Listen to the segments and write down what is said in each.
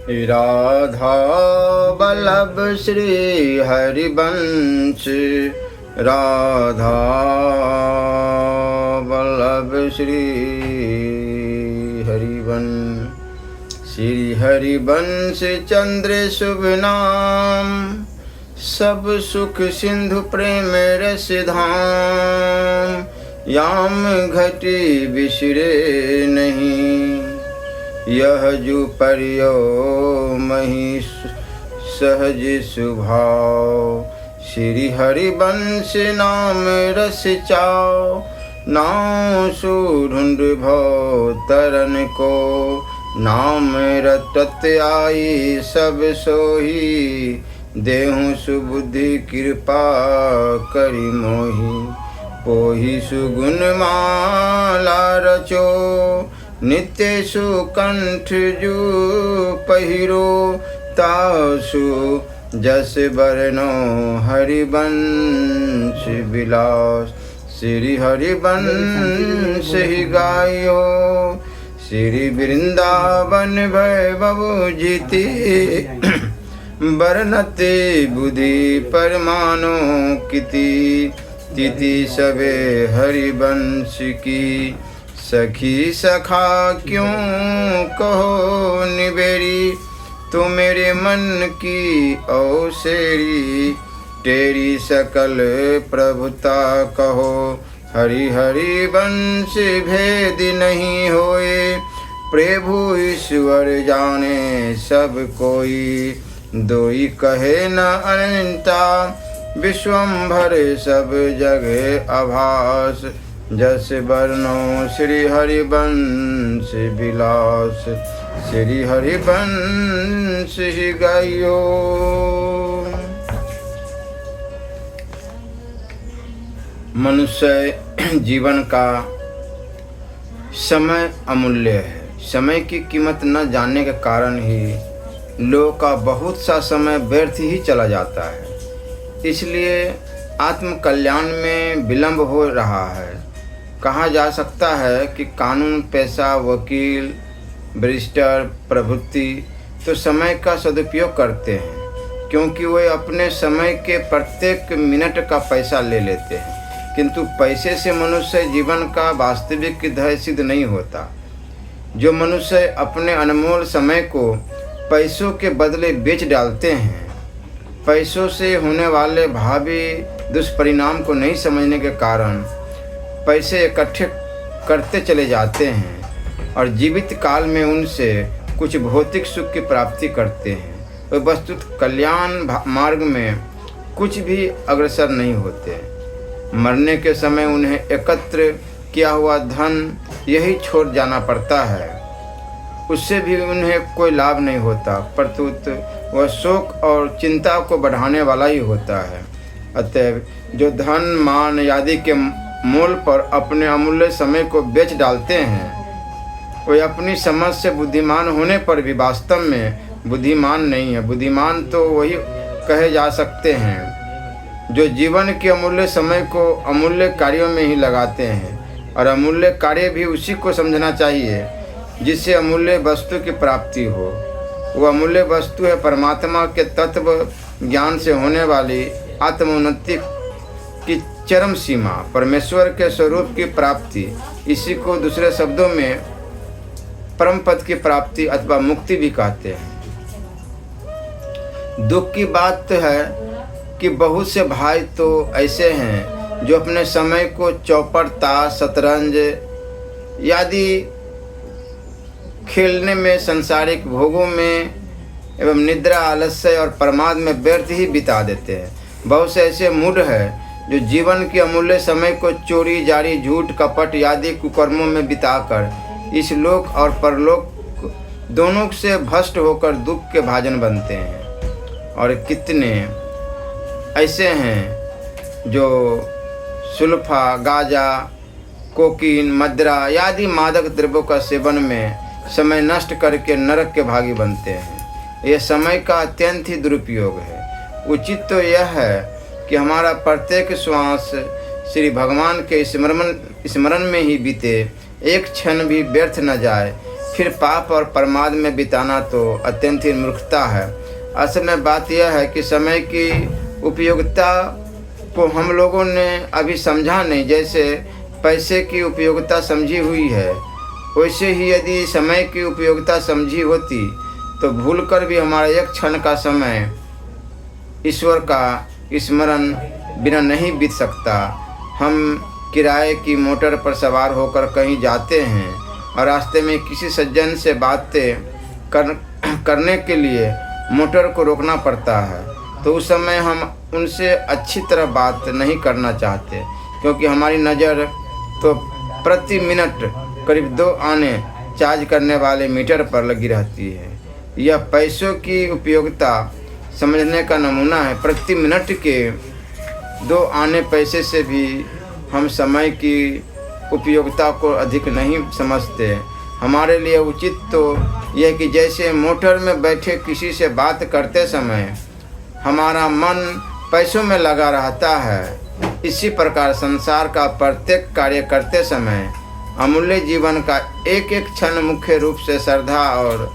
राधा वल्लभ श्री हरिवंश, राधा वल्लभ श्री हरिवंश। श्री हरिवंश चंद्र शुभ नाम, सब सुख सिंधु प्रेम रस धाम। याम घटी बिसरे नहीं, यह जो परियो मही सहज सुभाव। श्री हरिवंश नाम रस चाओ, नाम सुढूंढ भव तरन को। नाम रटत आई सब सोही, देहु सुबुद्धि कृपा करि मोहि। पोहि सुगुण माला रचो, नित्य सुकंठ जू पहिरो। तासु जस बरनो हरिवंश विलास। श्री हरिवंश ही गायो, श्री वृंदावन वैभव जीति। बरनते बुद्धि परमानो किति, तिथि सबे हरिवंश की। सखी सखा क्यों कहो निबेरी, तो मेरे मन की औसेरी। तेरी सकल प्रभुता कहो, हरि हरि वंश भेद नहीं होए। प्रभु ईश्वर जाने सब कोई, दोई कहे न अनंता। विश्वम्भर सब जगह आभास, जस वर्णो श्री हरिवंश विलास। श्री हरिवंश ही गायो। मनुष्य जीवन का समय अमूल्य है। समय की कीमत न जानने के कारण ही लोगों का बहुत सा समय व्यर्थ ही चला जाता है। इसलिए आत्म कल्याण में विलंब हो रहा है। कहा जा सकता है कि कानून, पैसा, वकील, बैरिस्टर प्रभृति तो समय का सदुपयोग करते हैं, क्योंकि वे अपने समय के प्रत्येक मिनट का पैसा ले लेते हैं। किंतु पैसे से मनुष्य जीवन का वास्तविक ध्येय सिद्ध नहीं होता। जो मनुष्य अपने अनमोल समय को पैसों के बदले बेच डालते हैं, पैसों से होने वाले भावी दुष्परिणाम को नहीं समझने के कारण पैसे इकट्ठे करते चले जाते हैं और जीवित काल में उनसे कुछ भौतिक सुख की प्राप्ति करते हैं। वे वस्तुतः कल्याण मार्ग में कुछ भी अग्रसर नहीं होते। मरने के समय उन्हें एकत्र किया हुआ धन यही छोड़ जाना पड़ता है। उससे भी उन्हें कोई लाभ नहीं होता, प्रत्युत वह शोक और चिंता को बढ़ाने वाला ही होता है। अतएव जो धन, मान आदि के मोल पर अपने अमूल्य समय को बेच डालते हैं, वे अपनी समझ से बुद्धिमान होने पर भी वास्तव में बुद्धिमान नहीं है। बुद्धिमान तो वही कहे जा सकते हैं जो जीवन के अमूल्य समय को अमूल्य कार्यों में ही लगाते हैं, और अमूल्य कार्य भी उसी को समझना चाहिए जिससे अमूल्य वस्तु की प्राप्ति हो। वह अमूल्य वस्तु है परमात्मा के तत्व ज्ञान से होने वाली आत्मोन्नति की चरम सीमा, परमेश्वर के स्वरूप की प्राप्ति। इसी को दूसरे शब्दों में परम पद की प्राप्ति अथवा मुक्ति भी कहते हैं। दुख की बात है कि बहुत से भाई तो ऐसे हैं जो अपने समय को चौपड़, ताश, शतरंज आदि खेलने में, सांसारिक भोगों में एवं निद्रा, आलस्य और प्रमाद में व्यर्थ ही बिता देते हैं। बहुत से ऐसे मूढ़ हैं जो जीवन के अमूल्य समय को चोरी, जारी, झूठ, कपट आदि कुकर्मों में बिताकर इस लोक और परलोक दोनों से भ्रष्ट होकर दुख के भाजन बनते हैं। और कितने ऐसे हैं जो सुल्फा, गांजा, कोकीन, मदिरा आदि मादक द्रव्यों का सेवन में समय नष्ट करके नरक के भागी बनते हैं। यह समय का अत्यंत ही दुरुपयोग है। उचित तो यह है कि हमारा प्रत्येक श्वास श्री भगवान के स्मरण में ही बीते, एक क्षण भी व्यर्थ न जाए। फिर पाप और प्रमाद में बिताना तो अत्यंत ही मूर्खता है। असल में बात यह है कि समय की उपयोगिता को हम लोगों ने अभी समझा नहीं। जैसे पैसे की उपयोगिता समझी हुई है, वैसे ही यदि समय की उपयोगिता समझी होती तो भूलकर भी हमारा एक क्षण का समय ईश्वर का स्मरण बिना नहीं बीत सकता। हम किराए की मोटर पर सवार होकर कहीं जाते हैं और रास्ते में किसी सज्जन से बातें करने के लिए मोटर को रोकना पड़ता है, तो उस समय हम उनसे अच्छी तरह बात नहीं करना चाहते, क्योंकि हमारी नज़र तो प्रति मिनट करीब 2 आने चार्ज करने वाले मीटर पर लगी रहती है। यह पैसों की उपयोगिता समझने का नमूना है। प्रति मिनट के 2 आने पैसे से भी हम समय की उपयोगिता को अधिक नहीं समझते। हमारे लिए उचित तो यह कि जैसे मोटर में बैठे किसी से बात करते समय हमारा मन पैसों में लगा रहता है, इसी प्रकार संसार का प्रत्येक कार्य करते समय अमूल्य जीवन का एक एक क्षण मुख्य रूप से श्रद्धा और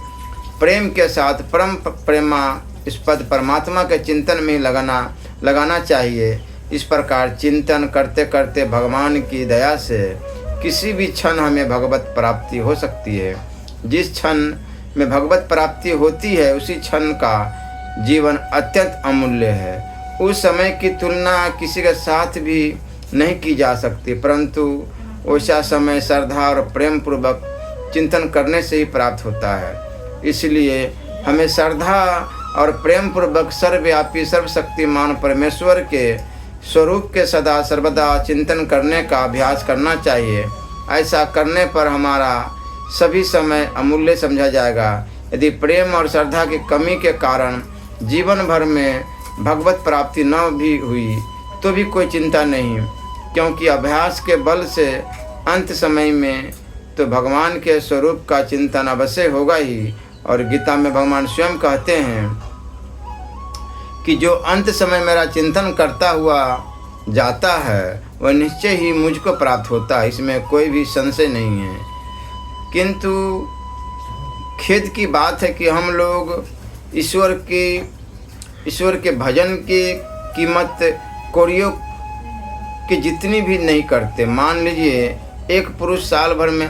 प्रेम के साथ परम प्रेमास्पद परमात्मा के चिंतन में लगाना चाहिए। इस प्रकार चिंतन करते करते भगवान की दया से किसी भी क्षण हमें भगवत प्राप्ति हो सकती है। जिस क्षण में भगवत प्राप्ति होती है उसी क्षण का जीवन अत्यंत अमूल्य है। उस समय की तुलना किसी के साथ भी नहीं की जा सकती, परंतु वैसा समय श्रद्धा और प्रेम पूर्वक चिंतन करने से ही प्राप्त होता है। इसलिए हमें श्रद्धा और प्रेम पूर्वक सर्वव्यापी सर्वशक्तिमान परमेश्वर के स्वरूप के सदा सर्वदा चिंतन करने का अभ्यास करना चाहिए। ऐसा करने पर हमारा सभी समय अमूल्य समझा जाएगा। यदि प्रेम और श्रद्धा की कमी के कारण जीवन भर में भगवत प्राप्ति न भी हुई तो भी कोई चिंता नहीं, क्योंकि अभ्यास के बल से अंत समय में तो भगवान के स्वरूप का चिंतन अवश्य होगा ही। और गीता में भगवान स्वयं कहते हैं कि जो अंत समय मेरा चिंतन करता हुआ जाता है वह निश्चय ही मुझको प्राप्त होता है, इसमें कोई भी संशय नहीं है। किंतु खेद की बात है कि हम लोग ईश्वर के भजन की कीमत कौड़ियों की जितनी भी नहीं करते। मान लीजिए एक पुरुष साल भर में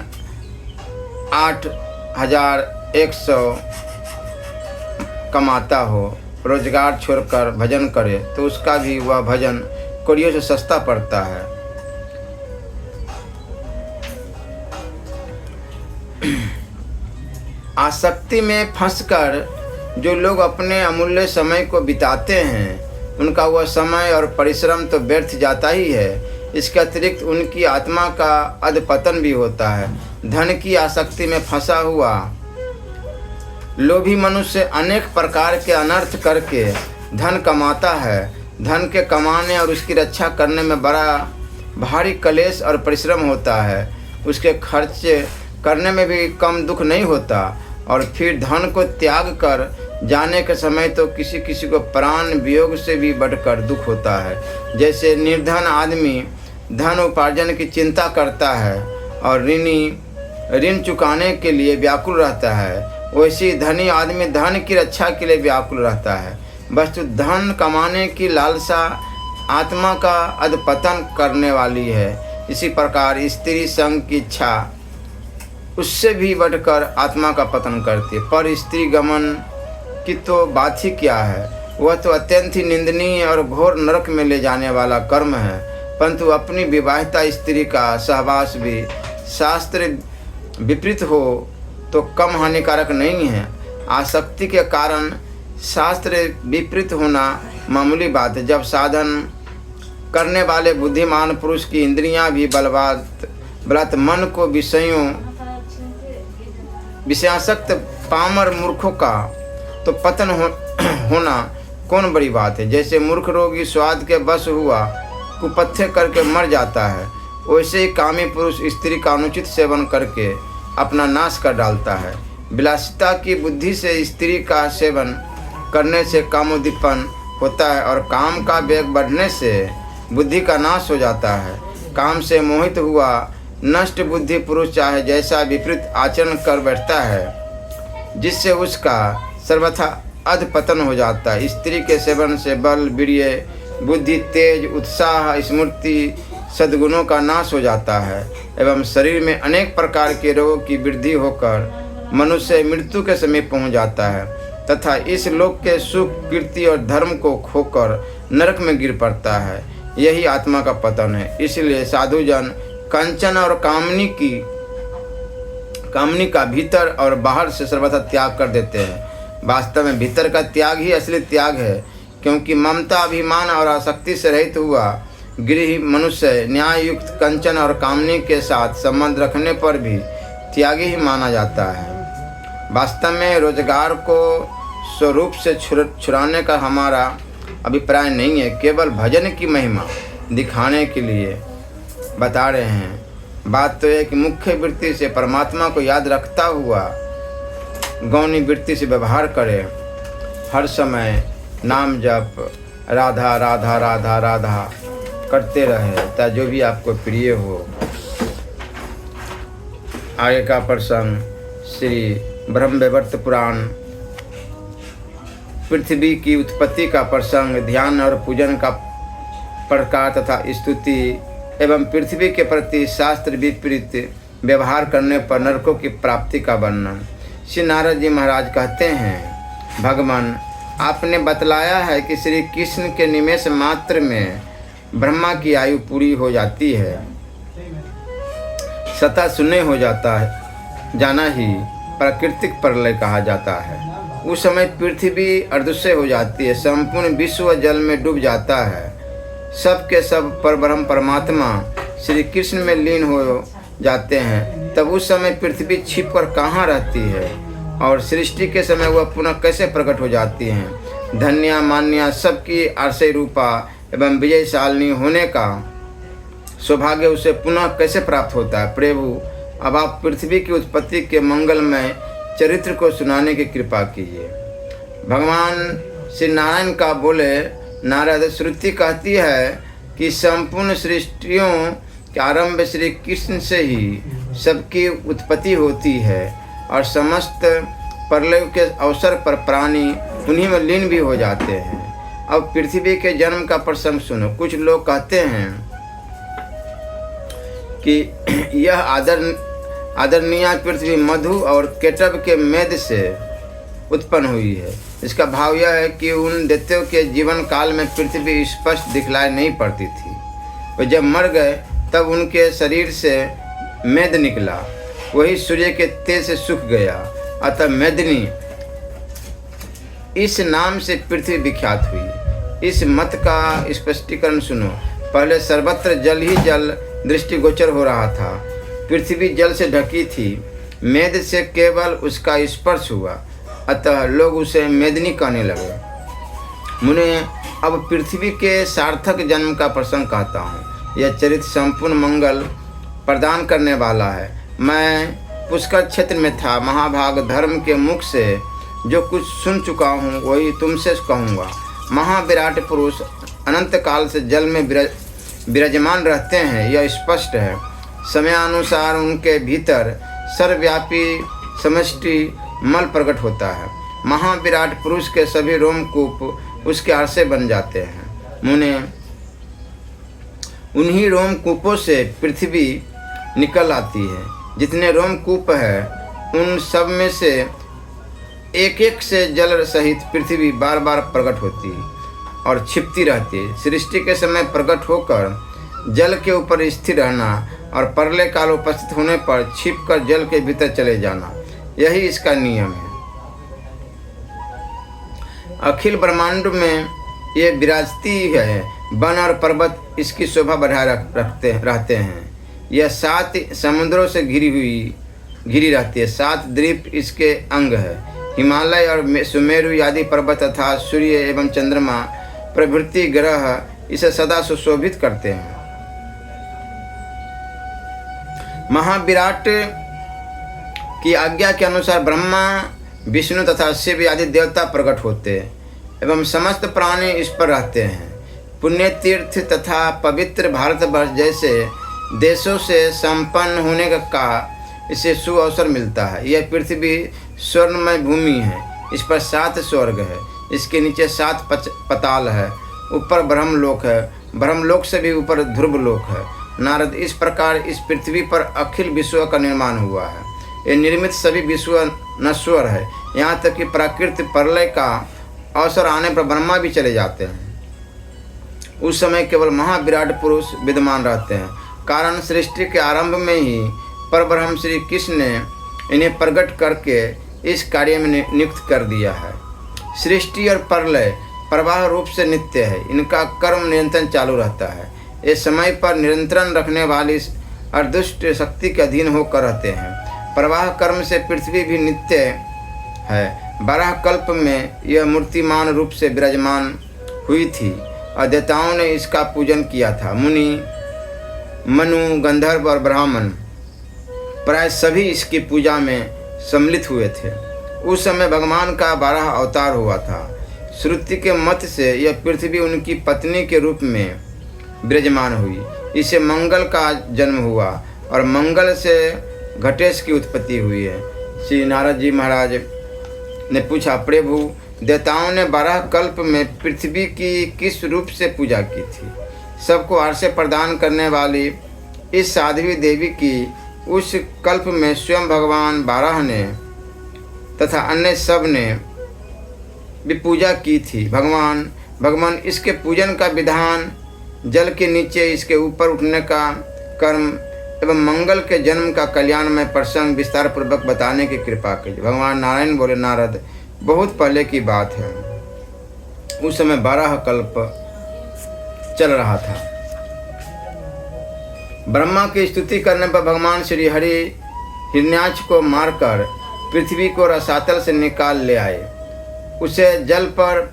8,100 कमाता हो, रोजगार छोड़कर भजन करे तो उसका भी वह भजन कौड़ियों से सस्ता पड़ता है। आसक्ति में फंसकर जो लोग अपने अमूल्य समय को बिताते हैं उनका वह समय और परिश्रम तो व्यर्थ जाता ही है। इसके अतिरिक्त उनकी आत्मा का अधपतन भी होता है। धन की आसक्ति में फंसा हुआ लोभी मनुष्य अनेक प्रकार के अनर्थ करके धन कमाता है। धन के कमाने और उसकी रक्षा करने में बड़ा भारी कलेश और परिश्रम होता है। उसके खर्च करने में भी कम दुख नहीं होता, और फिर धन को त्याग कर जाने के समय तो किसी किसी को प्राण वियोग से भी बढ़कर दुख होता है। जैसे निर्धन आदमी धन उपार्जन की चिंता करता है और ऋण चुकाने के लिए व्याकुल रहता है, वैसे धनी आदमी धन की रक्षा के लिए व्याकुल रहता है। वस्तु धन कमाने की लालसा आत्मा का अधपतन करने वाली है। इसी प्रकार स्त्री संग की इच्छा उससे भी बढ़कर आत्मा का पतन करती है। पर स्त्री गमन की तो बात ही क्या है, वह तो अत्यंत ही निंदनीय और घोर नरक में ले जाने वाला कर्म है। परंतु अपनी विवाहिता स्त्री का सहवास भी शास्त्र विपरीत हो तो कम हानिकारक नहीं है। आसक्ति के कारण शास्त्र विपरीत होना मामूली बात है। जब साधन करने वाले बुद्धिमान पुरुष की इंद्रियां भी बलवत मन को विषयासक्त पामर मूर्खों का तो पतन होना कौन बड़ी बात है। जैसे मूर्ख रोगी स्वाद के बस हुआ कुपथ्य करके मर जाता है, वैसे ही कामी पुरुष स्त्री का अनुचित सेवन करके अपना नाश कर डालता है। विलासिता की बुद्धि से स्त्री का सेवन करने से कामोद्दीपन होता है और काम का वेग बढ़ने से बुद्धि का नाश हो जाता है। काम से मोहित हुआ नष्ट बुद्धि पुरुष चाहे जैसा विपरीत आचरण कर बैठता है, जिससे उसका सर्वथा अधपतन हो जाता है। स्त्री के सेवन से बल, वीर्य, बुद्धि, तेज, उत्साह, स्मृति, सद्गुणों का नाश हो जाता है एवं शरीर में अनेक प्रकार के रोगों की वृद्धि होकर मनुष्य मृत्यु के समीप पहुंच जाता है तथा इस लोक के सुख, कीर्ति और धर्म को खोकर नरक में गिर पड़ता है। यही आत्मा का पतन है। इसलिए साधुजन कंचन और कामनी का भीतर और बाहर से सर्वथा त्याग कर देते हैं। वास्तव में भीतर का त्याग ही असली त्याग है, क्योंकि ममता, अभिमान और आसक्ति से रहित हुआ गृह मनुष्य न्याय युक्त कंचन और कामनी के साथ संबंध रखने पर भी त्यागी ही माना जाता है। वास्तव में रोजगार को स्वरूप से छुड़ाने का हमारा अभिप्राय नहीं है, केवल भजन की महिमा दिखाने के लिए बता रहे हैं। बात तो है कि मुख्य वृत्ति से परमात्मा को याद रखता हुआ गौणी वृत्ति से व्यवहार करे। हर समय नाम जप, राधा राधा राधा राधा करते रहे, ताकि जो भी आपको प्रिय हो। आगे का प्रसंग श्री ब्रह्मवैवर्त पुराण, पृथ्वी की उत्पत्ति का प्रसंग, ध्यान और पूजन का प्रकार तथा स्तुति एवं पृथ्वी के प्रति शास्त्र विपरीत व्यवहार करने पर नरकों की प्राप्ति का वर्णन। श्री नारद जी महाराज कहते हैं, भगवान आपने बतलाया है कि श्री कृष्ण के निमेष मात्र में ब्रह्मा की आयु पूरी हो जाती है, सता शून्य हो जाता है, जाना ही प्राकृतिक प्रलय कहा जाता है। उस समय पृथ्वी अदृश्य हो जाती है, संपूर्ण विश्व जल में डूब जाता है। सब के सब परब्रह्म परमात्मा श्री कृष्ण में लीन हो जाते हैं। तब उस समय पृथ्वी छिप कर कहाँ रहती है और सृष्टि के समय वह पुनः कैसे प्रकट हो जाती हैं। धन्या मान्या सबकी आश्रय रूपा एवं विजयशालिनी होने का सौभाग्य उसे पुनः कैसे प्राप्त होता है। प्रभु अब आप पृथ्वी की उत्पत्ति के मंगलमय चरित्र को सुनाने की कृपा कीजिए। भगवान श्री नारायण का बोले, नारद श्रुति कहती है कि संपूर्ण सृष्टियों के आरंभ श्री कृष्ण से ही सबकी उत्पत्ति होती है और समस्त प्रलय के अवसर पर प्राणी उन्हीं में लीन भी हो जाते हैं। अब पृथ्वी के जन्म का प्रसंग सुनो। कुछ लोग कहते हैं कि यह आदरणीय पृथ्वी मधु और केटव के मेद से उत्पन्न हुई है। इसका भाव यह है कि उन दैत्यों के जीवन काल में पृथ्वी स्पष्ट दिखलाई नहीं पड़ती थी। वे जब मर गए तब उनके शरीर से मेद निकला, वही सूर्य के तेज से सूख गया, अतः मेदिनी इस नाम से पृथ्वी विख्यात हुई। इस मत का स्पष्टीकरण सुनो। पहले सर्वत्र जल ही जल दृष्टिगोचर हो रहा था। पृथ्वी जल से ढकी थी, मेद से केवल उसका स्पर्श हुआ, अतः लोग उसे मेदिनी कहने लगे। मुने अब पृथ्वी के सार्थक जन्म का प्रसंग कहता हूँ। यह चरित्र संपूर्ण मंगल प्रदान करने वाला है। मैं पुष्कर क्षेत्र में था। महाभाग धर्म के मुख से जो कुछ सुन चुका हूँ वही तुमसे कहूँगा। महाविराट पुरुष अनंत काल से जल में विराजमान रहते हैं, यह स्पष्ट है। समयानुसार उनके भीतर सर्वव्यापी समष्टि मल प्रकट होता है। महाविराट पुरुष के सभी रोमकूप उसके आश्रय बन जाते हैं। मुने उन्हीं रोमकूपों से पृथ्वी निकल आती है। जितने रोमकूप है उन सब में से एक एक से जल सहित पृथ्वी बार बार प्रकट होती है और छिपती रहती है। सृष्टि के समय प्रकट होकर जल के ऊपर स्थिर रहना और प्रलय काल उपस्थित होने पर छिपकर जल के भीतर चले जाना, यही इसका नियम है। अखिल ब्रह्मांड में ये विराजती है। वन और पर्वत इसकी शोभा बढ़ाए रहते हैं। यह 7 समुद्रों से घिरी रहती है। 7 द्वीप इसके अंग है। हिमालय और सुमेरु आदि पर्वत तथा सूर्य एवं चंद्रमा प्रभृति ग्रह इसे सदा सुशोभित करते हैं। महाविराट की आज्ञा के अनुसार ब्रह्मा, विष्णु तथा शिव आदि देवता प्रकट होते एवं समस्त प्राणी इस पर रहते हैं। पुण्य तीर्थ तथा पवित्र भारतवर्ष जैसे देशों से संपन्न होने का इसे सुअवसर मिलता है। यह पृथ्वी स्वर्णमय भूमि है, इस पर 7 स्वर्ग है, इसके नीचे 7 पताल है, ऊपर ब्रह्मलोक है, ब्रह्मलोक से भी ऊपर ध्रुवलोक है। नारद, इस प्रकार इस पृथ्वी पर अखिल विश्व का निर्माण हुआ है। ये निर्मित सभी विश्व नश्वर है, यहाँ तक कि प्राकृतिक प्रलय का अवसर आने पर ब्रह्मा भी चले जाते हैं। उस समय केवल महाविराट पुरुष विद्यमान रहते हैं, कारण सृष्टि के आरंभ में ही परब्रह्म श्री कृष्ण ने इन्हें प्रकट करके इस कार्य में नियुक्त कर दिया है। सृष्टि और प्रलय प्रवाह रूप से नित्य है, इनका कर्म निरंतर चालू रहता है। ये समय पर नियंत्रण रखने वाली अर्दुष्ट शक्ति के अधीन होकर रहते हैं। प्रवाह कर्म से पृथ्वी भी नित्य है। 12 कल्प में यह मूर्तिमान रूप से विराजमान हुई थी और देवताओं ने इसका पूजन किया था। मुनि, मनु, गंधर्व और ब्राह्मण प्राय सभी इसकी पूजा में सम्मिलित हुए थे। उस समय भगवान का 12 अवतार हुआ था। श्रुति के मत से यह पृथ्वी उनकी पत्नी के रूप में विराजमान हुई। इसे मंगल का जन्म हुआ और मंगल से घटेश की उत्पत्ति हुई है। श्री नारद जी महाराज ने पूछा, प्रभु, देवताओं ने 12 कल्प में पृथ्वी की किस रूप से पूजा की थी? सबको आश्रय प्रदान करने वाली इस साध्वी देवी की उस कल्प में स्वयं भगवान बारह ने तथा अन्य सब ने भी पूजा की थी। भगवान इसके पूजन का विधान, जल के नीचे इसके ऊपर उठने का कर्म एवं मंगल के जन्म का कल्याणमय प्रसंग विस्तार पूर्वक बताने की कृपा कीजिए। भगवान नारायण बोले, नारद, बहुत पहले की बात है। उस समय 12 कल्प चल रहा था। ब्रह्मा की स्तुति करने पर भगवान श्री हरि हिरण्याक्ष को मारकर पृथ्वी को रसातल से निकाल ले आए। उसे जल पर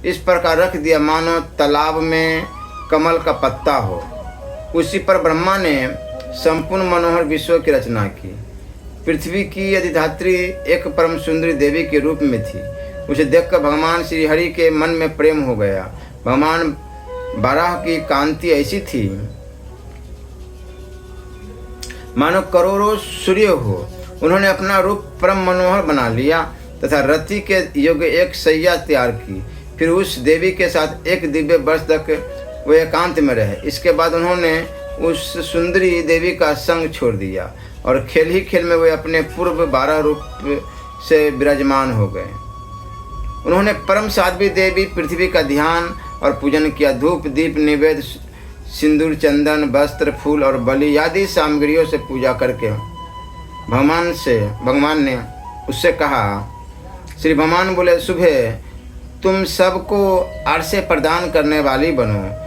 इस प्रकार रख दिया मानो तालाब में कमल का पत्ता हो। उसी पर ब्रह्मा ने संपूर्ण मनोहर विश्व की रचना की। पृथ्वी की अधिधात्री एक परम सुंदरी देवी के रूप में थी। उसे देखकर भगवान श्री हरि के मन में प्रेम हो गया। भगवान बारह की कांति ऐसी थी मानो करोड़ों सूर्य हो। उन्होंने अपना रूप परम मनोहर बना लिया तथा रति के योग्य एक सैया तैयार की। फिर उस देवी के साथ एक दिव्य वर्ष तक वे एकांत में रहे। इसके बाद उन्होंने उस सुंदरी देवी का संग छोड़ दिया और खेल ही खेल में वे अपने पूर्व 12 रूप से विराजमान हो गए। उन्होंने परम साध्वी देवी पृथ्वी का ध्यान और पूजन किया। धूप, दीप, निवेद, सिंदूर, चंदन, वस्त्र, फूल और बलि आदि सामग्रियों से पूजा करके भगवान ने उससे कहा। श्री भगवान बोले, सुबह तुम सबको आश्रय प्रदान करने वाली बनो।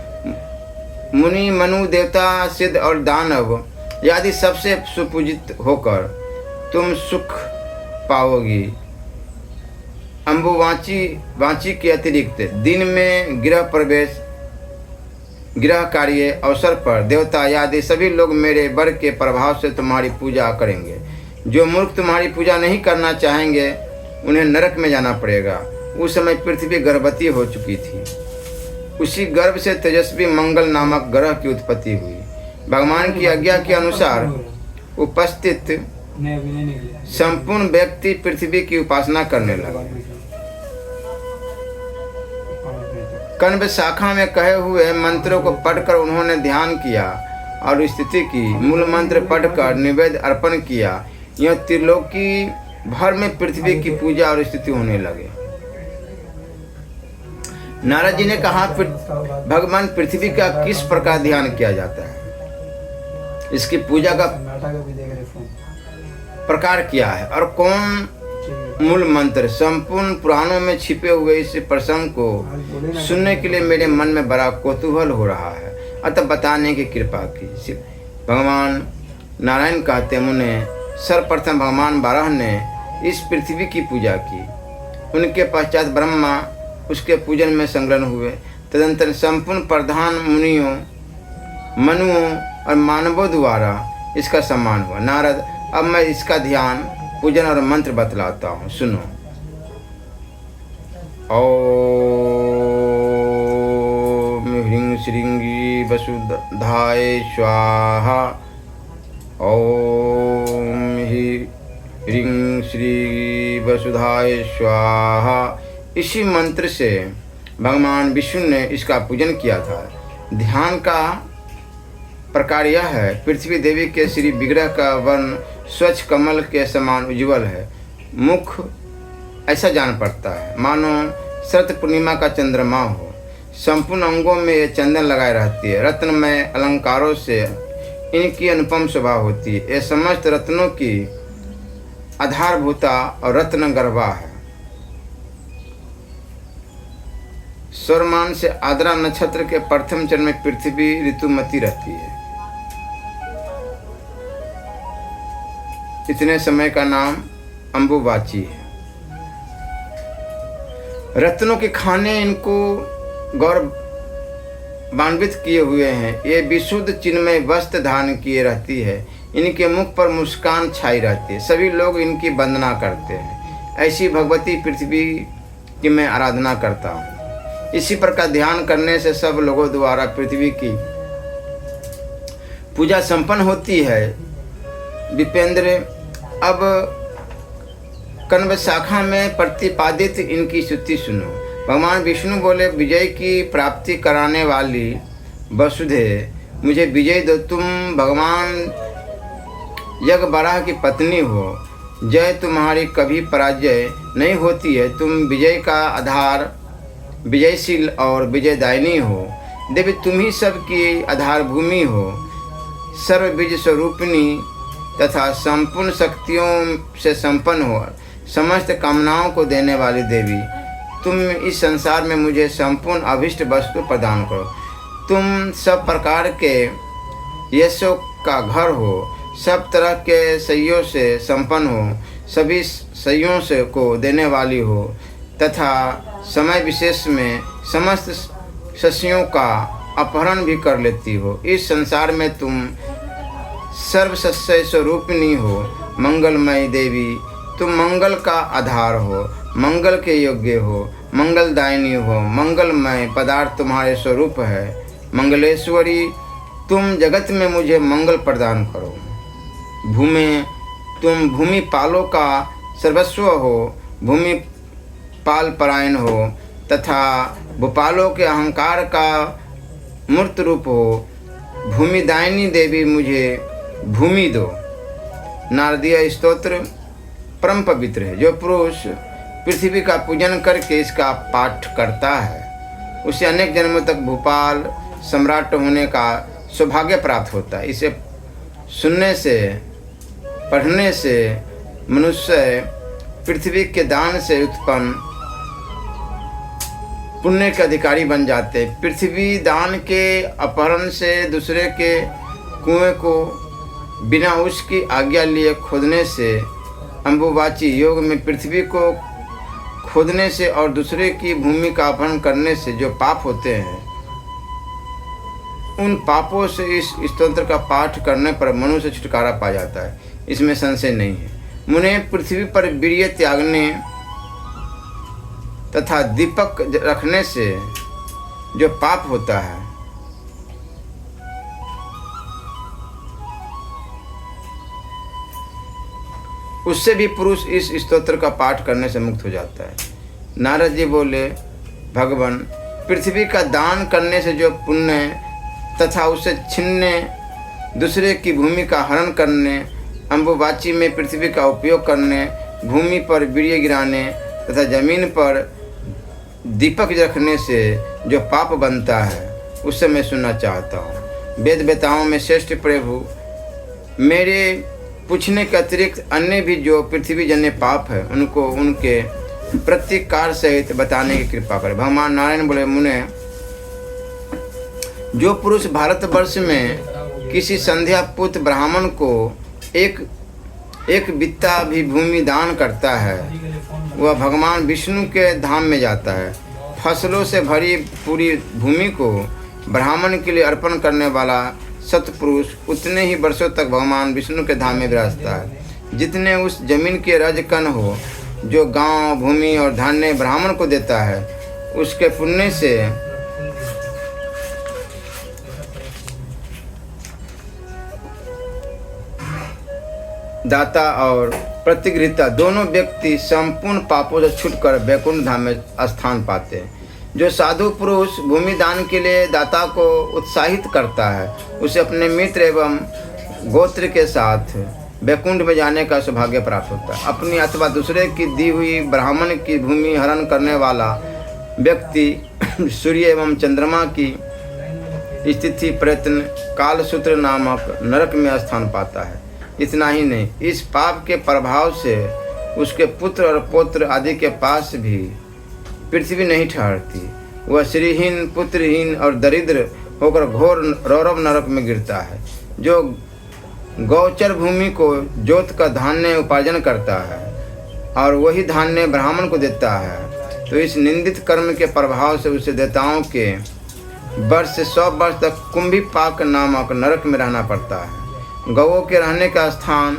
मुनि, मनु, देवता, सिद्ध और दानव आदि सबसे सुपूजित होकर तुम सुख पाओगी। अम्बुवाची के अतिरिक्त दिन में गृह प्रवेश, गृह कार्य अवसर पर देवता आदि सभी लोग मेरे वर के प्रभाव से तुम्हारी पूजा करेंगे। जो मूर्ख तुम्हारी पूजा नहीं करना चाहेंगे उन्हें नरक में जाना पड़ेगा। उस समय पृथ्वी गर्भवती हो चुकी थी। उसी गर्भ से तेजस्वी मंगल नामक ग्रह की उत्पत्ति हुई। भगवान की आज्ञा के अनुसार उपस्थित संपूर्ण व्यक्ति पृथ्वी की उपासना करने लगे। कण्व शाखा में कहे हुए मंत्रों को पढ़कर उन्होंने ध्यान किया और स्तुति की। मूल मंत्र पढ़कर निवेद अर्पण किया। यह त्रिलोकी भर में पृथ्वी की पूजा और स्तुति होने लगे। नारद जी ने कहा, भगवान पृथ्वी का किस प्रकार ध्यान किया जाता है, इसकी पूजा का प्रकार क्या है और कौन मूल मंत्र। संपूर्ण पुराणों में छिपे हुए इस प्रसंग को सुनने के लिए मेरे मन में बड़ा कौतूहल हो रहा है, अतः बताने की कृपा की। भगवान नारायण कहते, मुने, सर्वप्रथम भगवान बारह ने इस पृथ्वी की पूजा की। उनके पश्चात ब्रह्मा उसके पूजन में संलग्न हुए। तदंतर संपूर्ण प्रधान मुनियों, मनुओं और मानवों द्वारा इसका सम्मान हुआ। नारद, अब मैं इसका ध्यान, पूजन और मंत्र बतलाता हूँ, सुनो। ओम ह्रीं श्रीं वसुदेवाय वसुधाय स्वाहा। ओम ह्रीं श्री वसुधाय स्वाहा। इसी मंत्र से भगवान विष्णु ने इसका पूजन किया था। ध्यान का प्रकार यह है, पृथ्वी देवी के श्री विग्रह का वर्ण स्वच्छ कमल के समान उज्ज्वल है। मुख ऐसा जान पड़ता है मानो शरत पूर्णिमा का चंद्रमा हो। संपूर्ण अंगों में ये चंदन लगाए रहती है। रत्नमय अलंकारों से इनकी अनुपम शोभा होती है। ये समस्त रत्नों की आधारभूता और रत्न गर्भा है। सौरमान से आद्रा नक्षत्र के प्रथम चरण में पृथ्वी ऋतुमती रहती है। इतने समय का नाम अंबुबाची है। रत्नों के खाने इनको गौरवान्वित किए हुए हैं। ये विशुद्ध चिन्मय वस्त्र धारण किए रहती है। इनके मुख पर मुस्कान छाई रहती है। सभी लोग इनकी वंदना करते हैं। ऐसी भगवती पृथ्वी की मैं आराधना करता हूँ। इसी प्रकार ध्यान करने से सब लोगों द्वारा पृथ्वी की पूजा संपन्न होती है। विपेंद्र, अब कण्व शाखा में प्रतिपादित इनकी स्तुति सुनो। भगवान विष्णु बोले, विजय की प्राप्ति कराने वाली वसुधे, मुझे विजय दो। तुम भगवान यज्ञवराह की पत्नी हो। जय तुम्हारी कभी पराजय नहीं होती है। तुम विजय का आधार, विजयशील और विजयदायिनी हो। देवी, तुम ही सबकी आधार भूमि हो। सर्व बीज स्वरूपिणी तथा संपूर्ण शक्तियों से संपन्न हो। समस्त कामनाओं को देने वाली देवी, तुम इस संसार में मुझे संपूर्ण अभिष्ट वस्तु प्रदान करो। तुम सब प्रकार के यशों का घर हो। सब तरह के सैयों से संपन्न हो। सभी सैयों से को देने वाली हो तथा समय विशेष में समस्त शस्यों का अपहरण भी कर लेती हो। इस संसार में तुम सर्वशस्य स्वरूपिणी हो। मंगलमयी देवी, तुम मंगल का आधार हो, मंगल के योग्य हो, मंगलदायिनी हो। मंगलमय पदार्थ तुम्हारे स्वरूप है। मंगलेश्वरी, तुम जगत में मुझे मंगल प्रदान करो। भूमि, तुम भूमि पालों का सर्वस्व हो। भूमि पाल परायण हो तथा भूपालों के अहंकार का मूर्त रूप हो। भूमिदायिनी देवी, मुझे भूमि दो। नारदीय स्तोत्र परम पवित्र है। जो पुरुष पृथ्वी का पूजन करके इसका पाठ करता है, उसे अनेक जन्मों तक भूपाल सम्राट होने का सौभाग्य प्राप्त होता है। इसे सुनने से, पढ़ने से मनुष्य पृथ्वी के दान से उत्पन्न पुण्य के अधिकारी बन जाते। पृथ्वी दान के अपहरण से दूसरे के कुएं को बिना उसकी आज्ञा लिए खोदने से, अंबुबाची योग में पृथ्वी को खोदने से और दूसरे की भूमि का अपहरण करने से जो पाप होते हैं, उन पापों से इस स्तोत्र का पाठ करने पर मनुष्य छुटकारा पा जाता है। इसमें संशय नहीं है। मुने, पृथ्वी पर वीर्य त्यागने तथा दीपक रखने से जो पाप होता है, उससे भी पुरुष इस स्तोत्र का पाठ करने से मुक्त हो जाता है। नारद जी बोले, भगवान, पृथ्वी का दान करने से जो पुण्य तथा उसे छीनने, दूसरे की भूमि का हरण करने, अंबुबाची में पृथ्वी का उपयोग करने, भूमि पर वीर्य गिराने तथा जमीन पर दीपक रखने से जो पाप बनता है, उससे मैं सुनना चाहता हूँ। वेद वेताओं में श्रेष्ठ प्रभु, मेरे पूछने के अतिरिक्त अन्य भी जो पृथ्वी जन्य पाप है, उनको उनके प्रतीकार सहित बताने की कृपा करें। भगवान नारायण बोले, मुने, जो पुरुष भारतवर्ष में किसी संध्या पुत्र ब्राह्मण को एक बित्ता भी भूमि दान करता है, वह भगवान विष्णु के धाम में जाता है। फसलों से भरी पूरी भूमि को ब्राह्मण के लिए अर्पण करने वाला सत्पुरुष उतने ही वर्षों तक भगवान विष्णु के धाम में विराजता है जितने उस जमीन के रजकण हो। जो गांव, भूमि और धान्य ब्राह्मण को देता है, उसके पुण्य से दाता और प्रतिगृहता दोनों व्यक्ति संपूर्ण पापों से छूटकर वैकुंठ धाम में स्थान पाते हैं। जो साधु पुरुष भूमि दान के लिए दाता को उत्साहित करता है, उसे अपने मित्र एवं गोत्र के साथ वैकुंठ में जाने का सौभाग्य प्राप्त होता है। अपनी अथवा दूसरे की दी हुई ब्राह्मण की भूमि हरण करने वाला व्यक्ति सूर्य एवं चंद्रमा की स्थिति प्रयत्न कालसूत्र नामक नरक में स्थान पाता है। इतना ही नहीं, इस पाप के प्रभाव से उसके पुत्र और पौत्र आदि के पास भी पृथ्वी नहीं ठहरती। वह श्रीहीन, पुत्रहीन और दरिद्र होकर घोर रौरव नरक में गिरता है। जो गौचर भूमि को जोत का धान्य उपार्जन करता है और वही धान्य ब्राह्मण को देता है, तो इस निंदित कर्म के प्रभाव से उसे देवताओं के वर्ष से 100 वर्ष तक कुंभी पाक नामक नरक में रहना पड़ता है। गौओं के रहने का स्थान,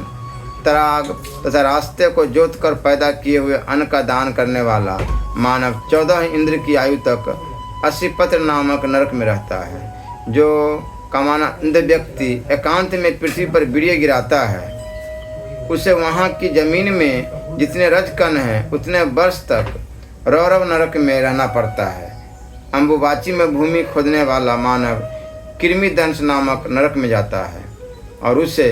तराग तथा रास्ते को जोत कर पैदा किए हुए अन्न का दान करने वाला मानव 14 इंद्र की आयु तक 80 पत्र नामक नरक में रहता है। जो कामानंद व्यक्ति एकांत में पृथ्वी पर बीड़ियाँ गिराता है, उसे वहाँ की जमीन में जितने रजकण हैं उतने वर्ष तक रौरव नरक में रहना पड़ता है। अम्बुबाची में भूमि खोदने वाला मानव कृमिदंश नामक नरक में जाता है और उसे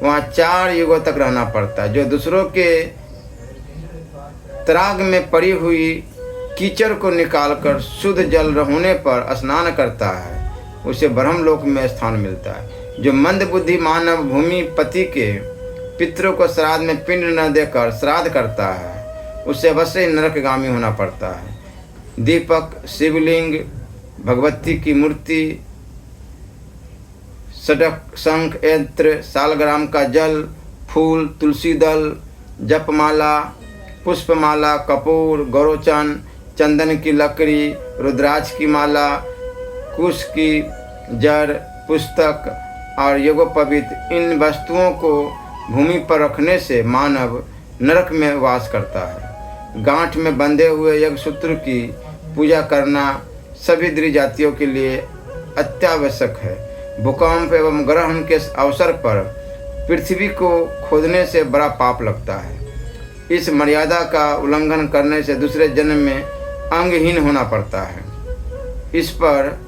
वहाँ 4 युगों तक रहना पड़ता है। जो दूसरों के तराग में पड़ी हुई कीचड़ को निकालकर शुद्ध जल होने पर स्नान करता है, उसे ब्रह्मलोक में स्थान मिलता है। जो मंदबुद्धि मानव भूमि पति के पितरों को श्राद्ध में पिंड न देकर श्राद्ध करता है, उसे अवश्य नरकगामी होना पड़ता है। दीपक, शिवलिंग, भगवती की मूर्ति, सटक, शंख, यंत्र, सालग्राम का जल, फूल, तुलसी दल, जपमाला, पुष्पमाला, कपूर, गौरोचन, चंदन की लकड़ी, रुद्राक्ष की माला, कुश की जड़, पुस्तक और यज्ञोपवीत, इन वस्तुओं को भूमि पर रखने से मानव नरक में वास करता है। गांठ में बंधे हुए यज्ञसूत्र की पूजा करना सभी द्वि जातियों के लिए अत्यावश्यक है। भूकंप एवं ग्रहण के अवसर पर पृथ्वी को खोदने से बड़ा पाप लगता है। इस मर्यादा का उल्लंघन करने से दूसरे जन्म में अंगहीन होना पड़ता है। इस पर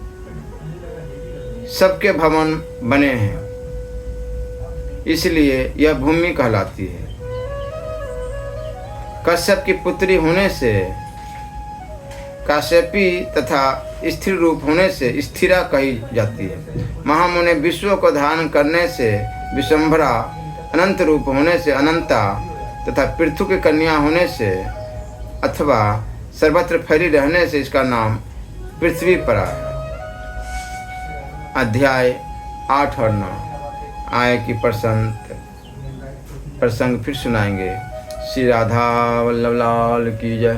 सबके भवन बने हैं, इसलिए यह भूमि कहलाती है। कश्यप की पुत्री होने से काश्यपी तथा स्थिर रूप होने से स्थिरा कही जाती है। महामुनि विश्व को धारण करने से विशंभरा, अनंत रूप होने से अनंता तथा पृथु की कन्या होने से अथवा सर्वत्र फैली रहने से इसका नाम पृथ्वी परा है। अध्याय 8 और 9 आय की प्रसंग फिर सुनाएंगे। श्री राधा वल्लभ लाल की जय।